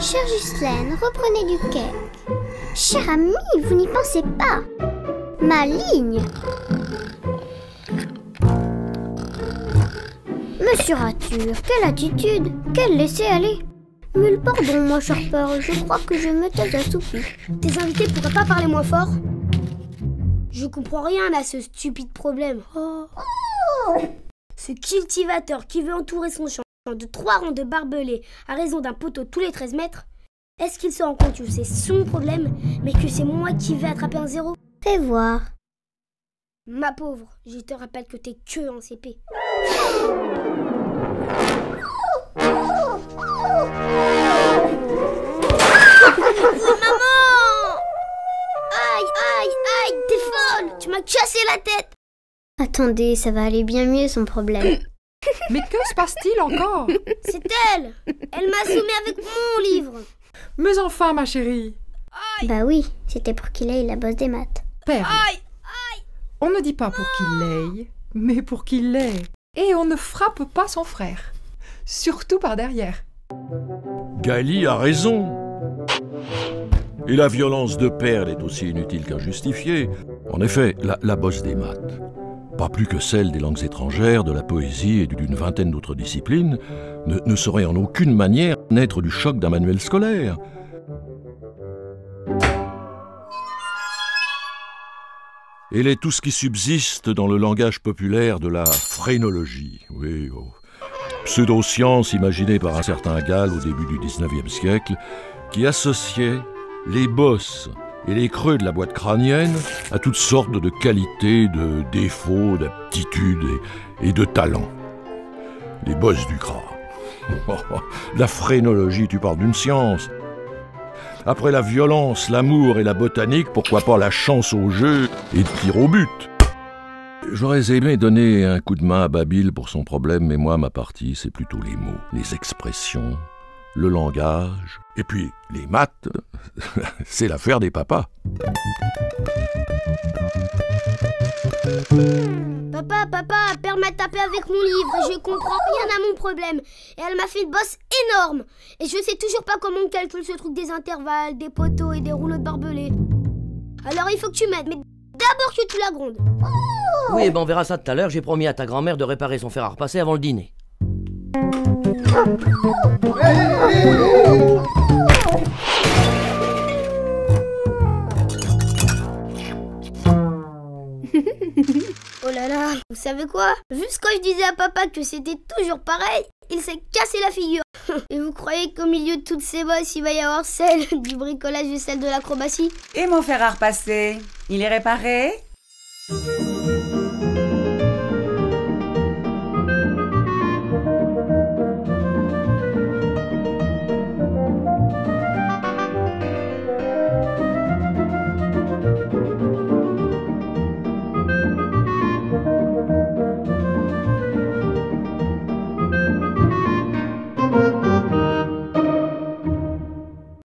Chère Ghislaine, reprenez du cake. Cher ami, vous n'y pensez pas. Maligne. Monsieur Rature, quelle attitude, quel laisser-aller. Mille pardon, moi cher père, je crois que je me tais assoupi. Tes invités pourraient pas parler moins fort? Je comprends rien à ce stupide problème. Oh. Ce cultivateur qui veut entourer son champ de 3 rangs de barbelés à raison d'un poteau tous les 13 mètres, est-ce qu'il se rend compte que c'est son problème, mais que c'est moi qui vais attraper un zéro? Fais voir. Ma pauvre, je te rappelle que t'es que en CP. Maman! Aïe, t'es folle! Tu m'as cassé la tête! Attendez, ça va aller bien mieux son problème. Mais que se passe-t-il encore? C'est elle! Elle m'a assommé avec mon livre! Mais enfin, ma chérie! Bah oui, c'était pour qu'il aille la bosse des maths. Perle. On ne dit pas pour qu'il l'aille, mais pour qu'il l'ait. Et on ne frappe pas son frère. Surtout par derrière. Gali a raison. Et la violence de Perle est aussi inutile qu'injustifiée. En effet, la bosse des maths, pas plus que celle des langues étrangères, de la poésie et d'une vingtaine d'autres disciplines, ne saurait en aucune manière naître du choc d'un manuel scolaire. Elle est tout ce qui subsiste dans le langage populaire de la phrénologie. Oui, pseudo-science imaginée par un certain Gall au début du XIXe siècle, qui associait les bosses et les creux de la boîte crânienne à toutes sortes de qualités, de défauts, d'aptitudes et de talents. Les bosses du crâne. La phrénologie, tu parles d'une science. Après la violence, l'amour et la botanique, pourquoi pas la chance au jeu et de tir au but? J'aurais aimé donner un coup de main à Babil pour son problème, mais moi, ma partie, c'est plutôt les mots, les expressions, le langage, et puis les maths, c'est l'affaire des papas. Papa, Père m'a tapé avec mon livre et je comprends rien à mon problème. Et elle m'a fait une bosse énorme. Et je sais toujours pas comment on calcule ce truc des intervalles, des poteaux et des rouleaux de barbelés. Alors il faut que tu m'aides, mais d'abord que tu la grondes. Oui, ben on verra ça tout à l'heure. J'ai promis à ta grand-mère de réparer son fer à repasser avant le dîner. Oh là là, vous savez quoi? Vu ce que je disais à papa que c'était toujours pareil, il s'est cassé la figure. Et vous croyez qu'au milieu de toutes ces bosses, il va y avoir celle du bricolage et celle de l'acrobatie? Et mon fer à repasser, il est réparé?